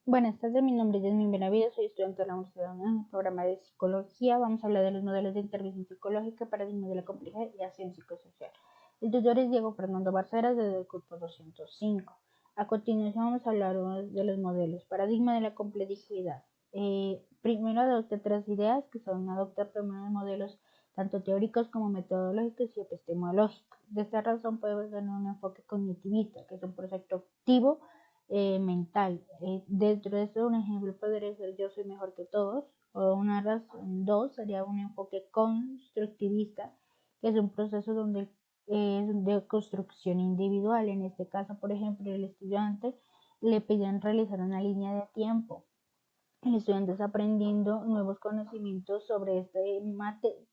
Buenas tardes, mi nombre es Yasmin Benavides, soy estudiante de la Universidad en el programa de Psicología. Vamos a hablar de los modelos de intervención psicológica, paradigmas de la complejidad y acción psicosocial. El tutor es Diego Fernando Barceras, desde el curso 205. A continuación vamos a hablar de los modelos. Paradigma de la complejidad. Primero adopta tres ideas, que son adoptar primero modelos tanto teóricos como metodológicos y epistemológicos. De esta razón podemos tener un enfoque cognitivista, que es un proyecto activo mental. Dentro de esto, un ejemplo podría ser yo soy mejor que todos, o una razón dos sería un enfoque constructivista, que es un proceso donde es de construcción individual. En este caso, por ejemplo, el estudiante le piden realizar una línea de tiempo. El estudiante está aprendiendo nuevos conocimientos sobre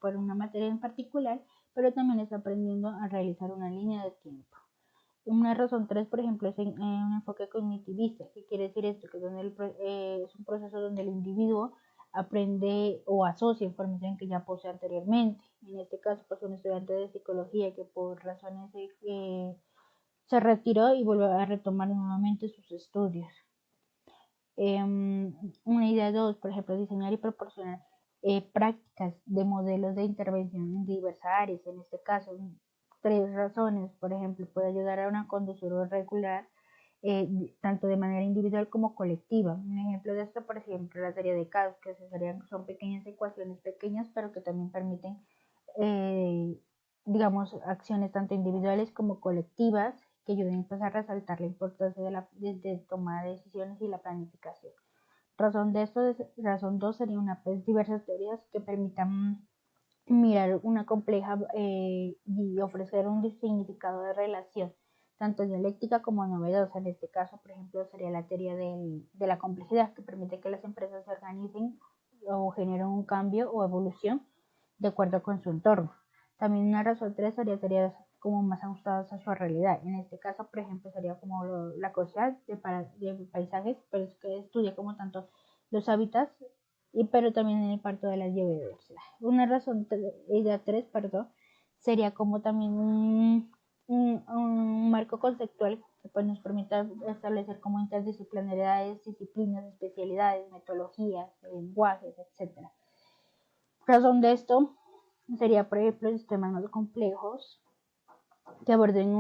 por una materia en particular, pero también está aprendiendo a realizar una línea de tiempo. Una razón 3, por ejemplo, es un enfoque cognitivista. ¿Qué quiere decir esto? Que es un proceso donde el individuo aprende o asocia información que ya posee anteriormente. En este caso, pues un estudiante de psicología que por razones se retiró y volvió a retomar nuevamente sus estudios. Una idea 2, por ejemplo, diseñar y proporcionar prácticas de modelos de intervención en diversas áreas. En este caso, tres razones, por ejemplo, puede ayudar a una conducción regular, tanto de manera individual como colectiva. Un ejemplo de esto, por ejemplo, la teoría de casos, que son pequeñas ecuaciones pequeñas, pero que también permiten, eh, digamos, acciones tanto individuales como colectivas, que ayuden pues, a resaltar la importancia de tomar decisiones y la planificación. Razón 2 sería diversas teorías que permitan mirar una compleja y ofrecer un significado de relación, tanto dialéctica como novedosa. En este caso, por ejemplo, sería la teoría de la complejidad, que permite que las empresas se organicen o generen un cambio o evolución de acuerdo con su entorno. También una razón 3 sería teorías como más ajustadas a su realidad. En este caso, por ejemplo, sería como la cosa de paisajes, pero es que estudia como tanto los hábitats pero también en el parto de la biodiversidad. Una razón, idea 3, perdón, sería como también un marco conceptual que pues, nos permita establecer como interdisciplinariedades, disciplinas, especialidades, metodologías, lenguajes, etcétera. Razón de esto sería, por ejemplo, sistemas más complejos que aborden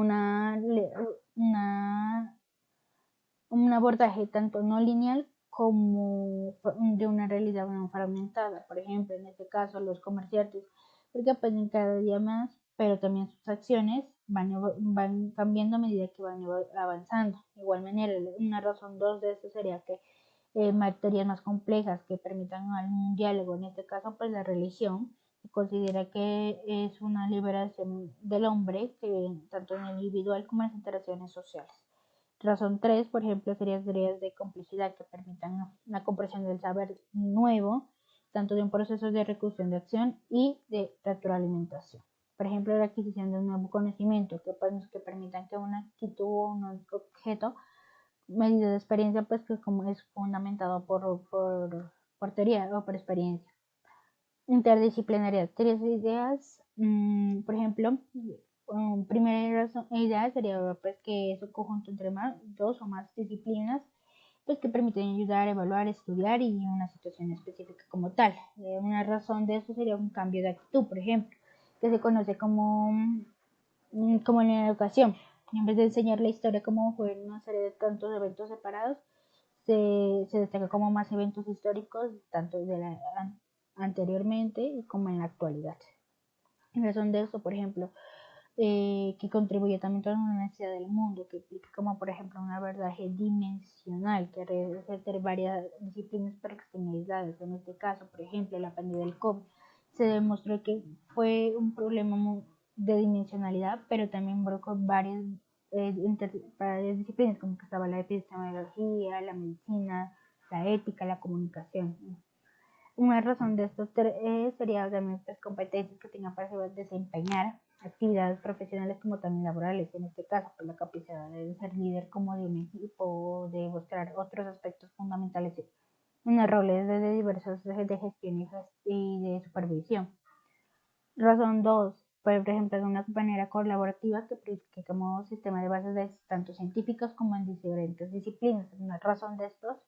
un abordaje tanto no lineal como de una realidad no fragmentada. Por ejemplo, en este caso, los comerciantes, porque aprenden cada día más, pero también sus acciones van cambiando a medida que van avanzando. De igual manera, una razón dos de esto sería que materias más complejas que permitan un diálogo, en este caso, pues la religión, se considera que es una liberación del hombre, que tanto en el individual como en las interacciones sociales. Razón 3, por ejemplo, serían teorías de complejidad que permitan la comprensión del saber nuevo, tanto de un proceso de recursión de acción y de retroalimentación. Por ejemplo, la adquisición de un nuevo conocimiento que permitan que una actitud o un objeto medida de experiencia, pues que como es fundamentado por teoría o por experiencia. Interdisciplinariedad, tres ideas, por ejemplo, primera idea sería pues que es un conjunto entre dos o más disciplinas pues que permiten ayudar a evaluar, estudiar y una situación específica como tal. Una razón de eso sería un cambio de actitud, por ejemplo, que se conoce como en la educación. En vez de enseñar la historia como fue una serie de tantos eventos separados, se destaca como más eventos históricos, tanto anteriormente como en la actualidad. En razón de eso, por ejemplo, que contribuye también a una necesidad del mundo, que implica como por ejemplo un abordaje dimensional, que refiere varias disciplinas aisladas. En este caso, por ejemplo, la pandemia del COVID, se demostró que fue un problema de dimensionalidad, pero también involucró varias disciplinas, como que estaba la epidemiología, la medicina, la ética, la comunicación. Una razón de estos tres sería también pues, competencias que tengan para desempeñar actividades profesionales como también laborales. En este caso, pues, la capacidad de ser líder como de un equipo, de mostrar otros aspectos fundamentales en los roles de diversos de gestión y de supervisión. Razón 2, por ejemplo, de una manera colaborativa que como sistema de bases de tanto científicos como en diferentes disciplinas. Una razón de estos,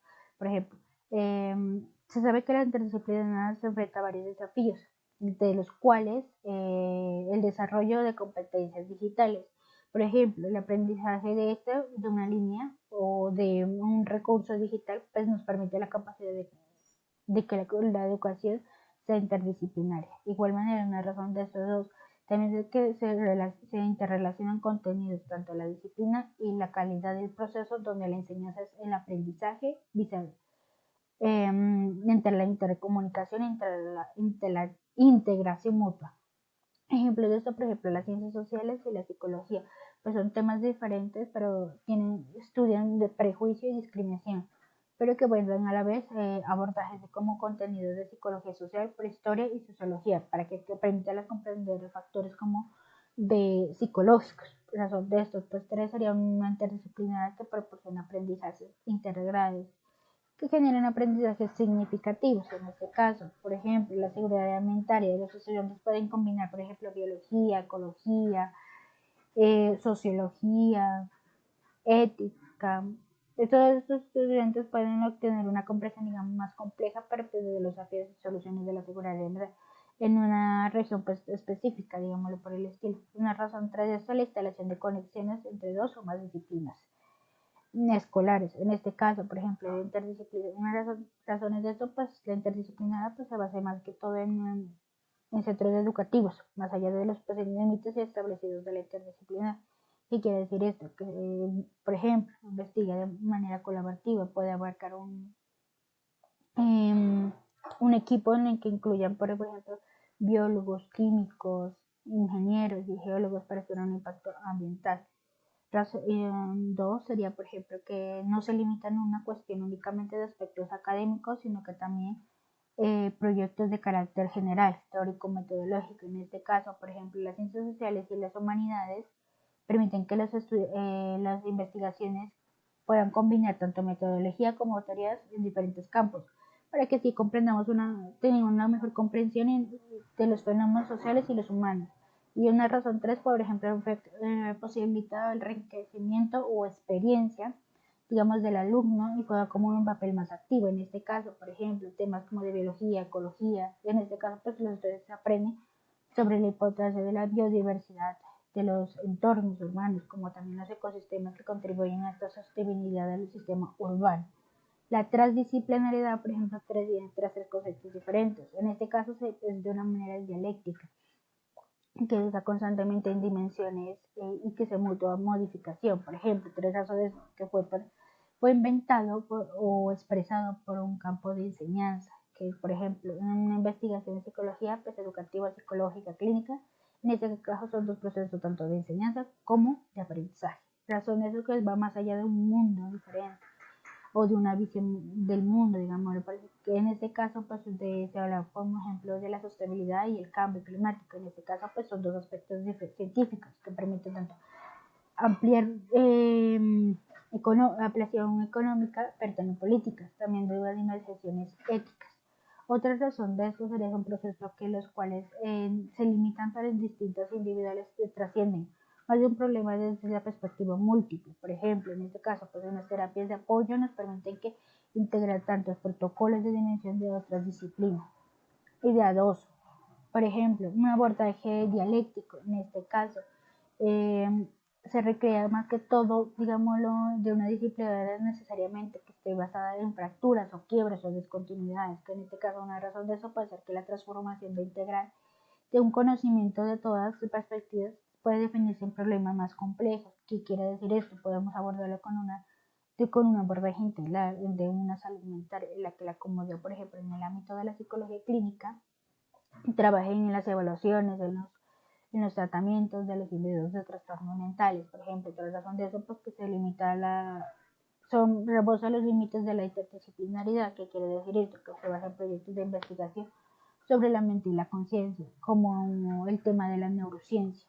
Por ejemplo, se sabe que la interdisciplinaridad se enfrenta a varios desafíos, de los cuales el desarrollo de competencias digitales. Por ejemplo, el aprendizaje de una línea o de un recurso digital pues nos permite la capacidad de que la educación sea interdisciplinaria. De igual manera, una razón de estos dos también es que se interrelacionan contenidos, tanto la disciplina y la calidad del proceso, donde la enseñanza es el aprendizaje entre la intercomunicación, entre la integración mutua. Ejemplos de esto, por ejemplo, las ciencias sociales y la psicología, pues son temas diferentes, pero estudian de prejuicio y discriminación, pero que vuelven a la vez abordajes como contenidos de psicología social, prehistoria y sociología, para que permitan comprender los factores como de psicológicos. Razón de estos, pues tres sería una interdisciplinaria que proporciona aprendizajes integrales que generan aprendizajes significativos. En este caso, por ejemplo, la seguridad alimentaria. Los estudiantes pueden combinar, por ejemplo, biología, ecología, sociología, ética. Todos estos estudiantes pueden obtener una comprensión, digamos, más compleja, pero de los desafíos y soluciones de la seguridad alimentaria en una región pues, específica, digámoslo por el estilo. Una razón tras esto, la instalación de conexiones entre dos o más disciplinas escolares. En este caso, por ejemplo, una de las razones de esto, pues la interdisciplinaria pues, se basa más que todo en centros educativos, más allá de los límites establecidos de la interdisciplinaria. ¿Qué quiere decir esto? Que, por ejemplo, investiga de manera colaborativa, puede abarcar un equipo en el que incluyan, por ejemplo, biólogos, químicos, ingenieros y geólogos para hacer un impacto ambiental. Dos sería, por ejemplo, que no se limitan a una cuestión únicamente de aspectos académicos, sino que también proyectos de carácter general, teórico-metodológico. En este caso, por ejemplo, las ciencias sociales y las humanidades permiten que las investigaciones puedan combinar tanto metodología como teorías en diferentes campos, para que así tengamos una mejor comprensión de los fenómenos sociales y los humanos. Y una razón tres, por ejemplo, posibilita el enriquecimiento o experiencia, digamos, del alumno y juega como un papel más activo. En este caso, por ejemplo, temas como de biología, ecología, en este caso, pues los estudiantes aprenden sobre la importancia de la biodiversidad, de los entornos urbanos, como también los ecosistemas que contribuyen a la sostenibilidad del sistema urbano. La transdisciplinariedad, por ejemplo, tiene tres conceptos diferentes. En este caso, es de una manera dialéctica, que se usa constantemente en dimensiones y que se mutua modificación. Por ejemplo, tres razones que fue inventado o expresado por un campo de enseñanza, que por ejemplo, en una investigación de psicología pues, educativa, psicológica, clínica, en este caso son dos procesos tanto de enseñanza como de aprendizaje. Razones que va más allá de un mundo diferente o de una visión del mundo, digamos, que en este caso pues se habla como ejemplo de la sostenibilidad y el cambio climático. En este caso pues son dos aspectos científicos que permiten tanto ampliar ampliación económica, pero también política, también de dimensiones éticas. Otra razón de esto sería un proceso que los cuales se limitan para distintos individuales que trascienden más de un problema desde la perspectiva múltiple. Por ejemplo, en este caso, pues unas terapias de apoyo nos permiten integrar tantos protocolos de dimensión de otras disciplinas. Idea 2. Por ejemplo, un abordaje dialéctico, en este caso, se recrea más que todo, digámoslo, de una disciplina necesariamente que esté basada en fracturas o quiebres o descontinuidades, que en este caso una razón de eso puede ser que la transformación de integral de un conocimiento de todas sus perspectivas puede definirse en problemas más complejos. ¿Qué quiere decir esto? Podemos abordarlo con un abordaje integral de una salud mental en la que la comodidad, por ejemplo, en el ámbito de la psicología clínica, trabaje en las evaluaciones, en los tratamientos de los individuos de trastornos mentales, por ejemplo. Otra razón de eso, pues que se limita rebosa los límites de la interdisciplinaridad. ¿Qué quiere decir esto? Que se basa en proyectos de investigación sobre la mente y la conciencia, como el tema de la neurociencia.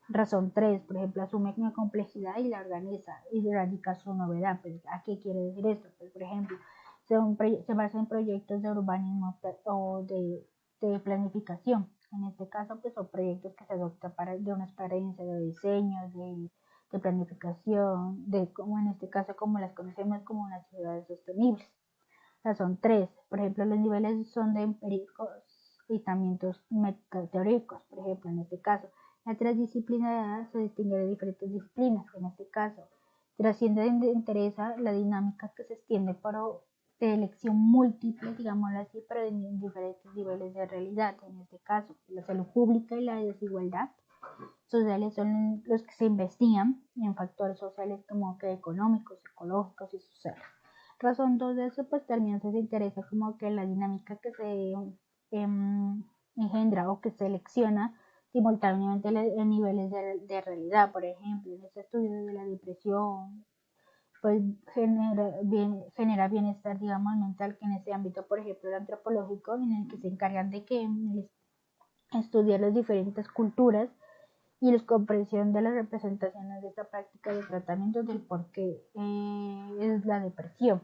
Razón 3, por ejemplo, asume una complejidad y la organiza y radica su novedad. Pues, ¿a qué quiere decir esto? Pues, por ejemplo, se basa en proyectos de urbanismo o de planificación. En este caso, pues son proyectos que se adoptan de una experiencia de diseño, de planificación, como en este caso, como las conocemos como las ciudades sostenibles. Razón 3. Por ejemplo, los niveles son de empíricos y también teóricos. Por ejemplo, en este caso, la transdisciplinaridad se distingue de diferentes disciplinas. En este caso, trasciende de interés la dinámica que se extiende por de elección múltiple, digámoslo así, pero en diferentes niveles de realidad. En este caso, la salud pública y la desigualdad sociales son los que se investigan en factores sociales como que económicos, ecológicos y sociales. Razón 2 de eso, pues también se interesa como que la dinámica que se engendra o que selecciona simultáneamente en niveles de realidad. Por ejemplo, en este estudio de la depresión, pues genera bienestar, digamos, mental, que en este ámbito, por ejemplo, el antropológico, en el que se encargan de que estudiar las diferentes culturas y la comprensión de las representaciones de esta práctica de tratamiento del por qué es la depresión.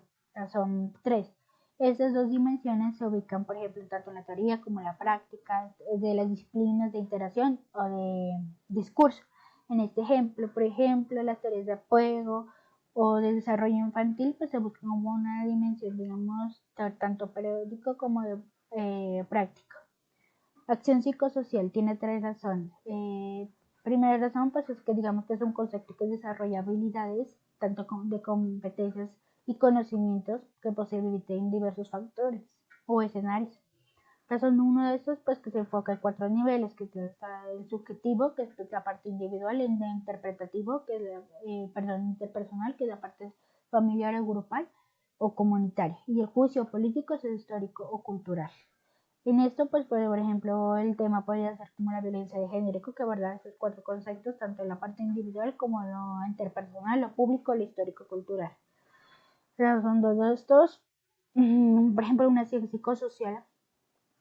Son 3. Estas dos dimensiones se ubican, por ejemplo, tanto en la teoría como en la práctica de las disciplinas de interacción o de discurso. En este ejemplo, por ejemplo, las teorías de apego o de desarrollo infantil, pues se busca como una dimensión, digamos, tanto periódico como de práctica. Acción psicosocial tiene 3 razones. Primera razón, pues es que digamos que es un concepto que desarrolla habilidades, tanto de competencias y conocimientos que posibiliten diversos factores o escenarios. Razón uno de estos, pues que se enfoca en 4 niveles, que está el subjetivo, que es la parte individual, el interpretativo, que es interpersonal, que es la parte familiar o grupal o comunitaria, y el juicio político es el histórico o cultural. En esto, pues, por ejemplo, el tema podría ser como la violencia de género, que aborda estos 4 conceptos, tanto en la parte individual como lo interpersonal, lo público, lo histórico-cultural. Son dos de estos, por ejemplo, una acción psicosocial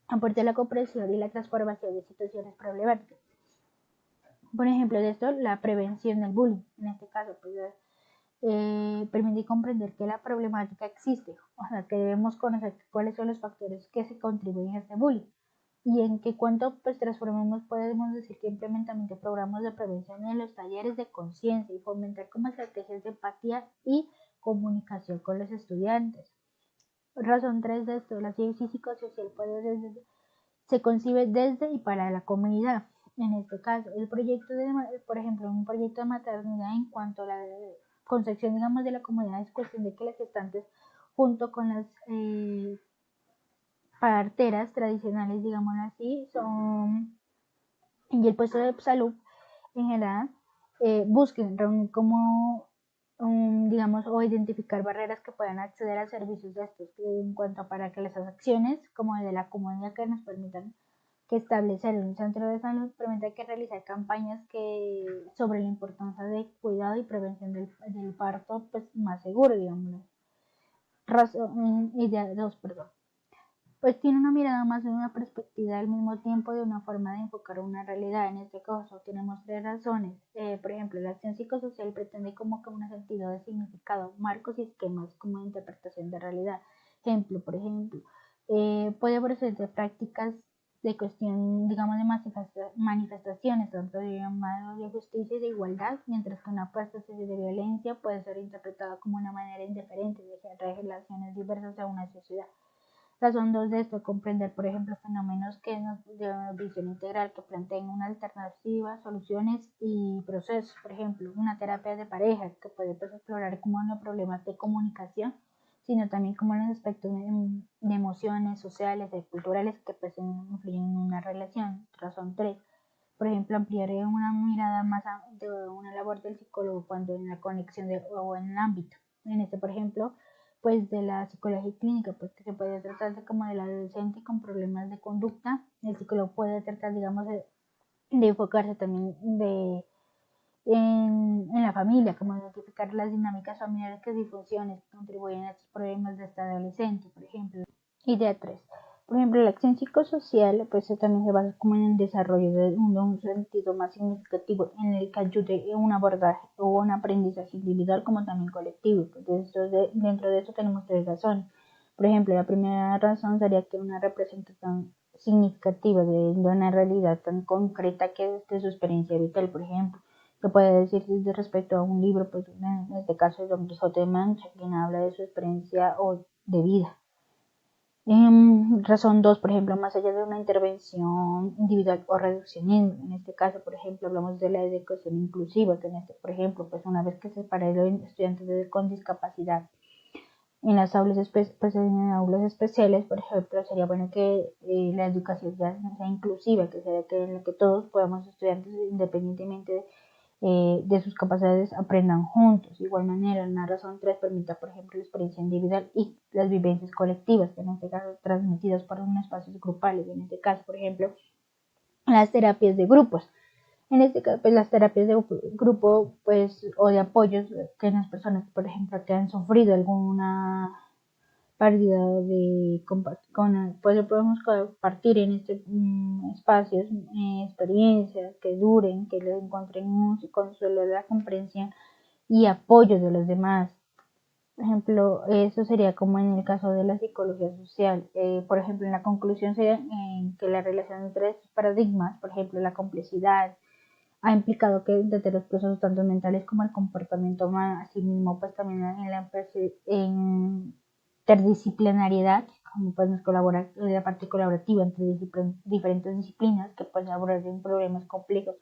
aporta la comprensión y la transformación de situaciones problemáticas. Por ejemplo, de esto, la prevención del bullying. En este caso, pues, permite comprender que la problemática existe, o sea, que debemos conocer cuáles son los factores que se contribuyen a este bullying y en qué cuanto pues transformemos podemos decir que implementamos programas de prevención en los talleres de conciencia y fomentar como estrategias de empatía y comunicación con los estudiantes. Razón 3 de esto, la ciencia psicosocial se concibe desde y para la comunidad. En este caso, el proyecto por ejemplo, un proyecto de maternidad en cuanto a la concepción, digamos, de la comunidad es cuestión de que las gestantes, junto con las parteras tradicionales, digámoslo así, y el puesto de salud en general, busquen reunir como, digamos, o identificar barreras que puedan acceder a servicios de estos, en cuanto para que las acciones como de la comunidad que nos permitan que establecer un centro de salud permite que realizar campañas sobre la importancia de cuidado y prevención del parto pues, más seguro, digamos. Idea 2, perdón. Pues tiene una mirada más de una perspectiva al mismo tiempo de una forma de enfocar una realidad. En este caso tenemos 3 razones. Por ejemplo, la acción psicosocial pretende como que un sentido de significado, marcos y esquemas como de interpretación de realidad. Por ejemplo, puede ofrecer prácticas de cuestión, digamos, de manifestaciones, tanto de justicia y de igualdad, mientras que una práctica de violencia puede ser interpretada como una manera indiferente de generar relaciones diversas a una sociedad. Razón 2 de esto, comprender, por ejemplo, fenómenos que de una visión integral que planteen una alternativa, soluciones y procesos. Por ejemplo, una terapia de pareja que puede pues, explorar como los problemas de comunicación, sino también como los aspectos de emociones sociales y culturales que pues, influyen en una relación. Razón 3. Por ejemplo, ampliar una mirada más de una labor del psicólogo cuando en la conexión o en el ámbito. En este, por ejemplo, pues de la psicología clínica, pues que se puede tratarse como del adolescente con problemas de conducta. El psicólogo puede tratar, digamos, de enfocarse también en la familia, como identificar las dinámicas familiares que disfunciones que contribuyen a estos problemas de este adolescente, por ejemplo. Idea 3. Por ejemplo, la acción psicosocial pues también se basa como en el desarrollo de un sentido más significativo en el que ayude a un abordaje o un aprendizaje individual como también colectivo. Pues dentro de eso tenemos 3 razones. Por ejemplo, la primera razón sería que una representación significativa de una realidad tan concreta que es de su experiencia vital, por ejemplo, que puede decir respecto a un libro, pues en este caso es Don Quijote de Mancha, quien habla de su experiencia o de vida. Razón 2, por ejemplo, más allá de una intervención individual o reduccionismo. En este caso, por ejemplo, hablamos de la educación inclusiva, que por ejemplo, pues una vez que se separa a los estudiantes con discapacidad en las pues en aulas especiales, por ejemplo, sería bueno que la educación ya sea inclusiva, que sea en la que todos podamos estudiantes independientemente de sus capacidades aprendan juntos. De igual manera, la razón 3 permita, por ejemplo, la experiencia individual y las vivencias colectivas, que en este caso transmitidas por unos espacios grupales. En este caso, por ejemplo, las terapias de grupos. En este caso, pues las terapias de grupo, pues, o de apoyos que las personas, por ejemplo, que han sufrido alguna pérdida de pues podemos compartir en este espacios experiencias que duren, que les encuentren un consuelo de la comprensión y apoyo de los demás. Por ejemplo, eso sería como en el caso de la psicología social. Por ejemplo, en la conclusión sería que la relación entre estos paradigmas, por ejemplo, la complejidad, ha implicado que desde los procesos tanto mentales como el comportamiento humano, asimismo pues también en interdisciplinariedad, como pues nos colabora la parte colaborativa entre diferentes disciplinas que pueden abordar problemas complejos,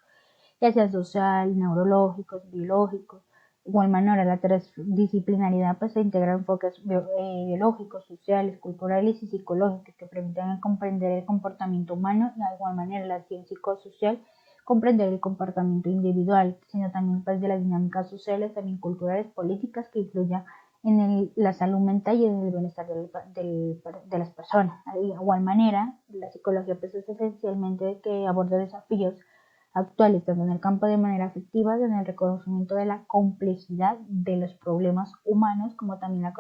ya sea social, neurológicos, biológicos. De igual manera, la transdisciplinariedad pues se integra enfoques biológicos, sociales, culturales y psicológicos que permiten comprender el comportamiento humano. De igual manera, la ciencia psicosocial comprender el comportamiento individual, sino también pues de las dinámicas sociales, también culturales, políticas que influyan en la salud mental y en el bienestar de las personas. De igual manera, la psicología pues es esencialmente que aborda desafíos actuales tanto en el campo de manera afectiva, en el reconocimiento de la complejidad de los problemas humanos, como también la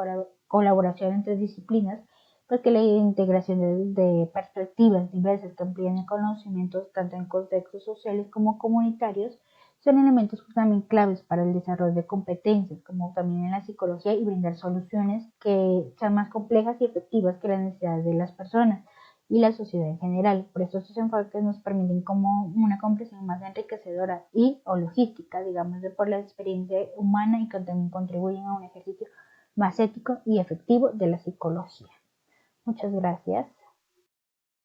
colaboración entre disciplinas, porque la integración de perspectivas diversas que amplían el conocimiento tanto en contextos sociales como comunitarios son elementos también claves para el desarrollo de competencias, como también en la psicología, y brindar soluciones que sean más complejas y efectivas que las necesidades de las personas y la sociedad en general. Por eso estos enfoques nos permiten como una comprensión más enriquecedora y o logística, digamos, de por la experiencia humana y que también contribuyen a un ejercicio más ético y efectivo de la psicología. Muchas gracias.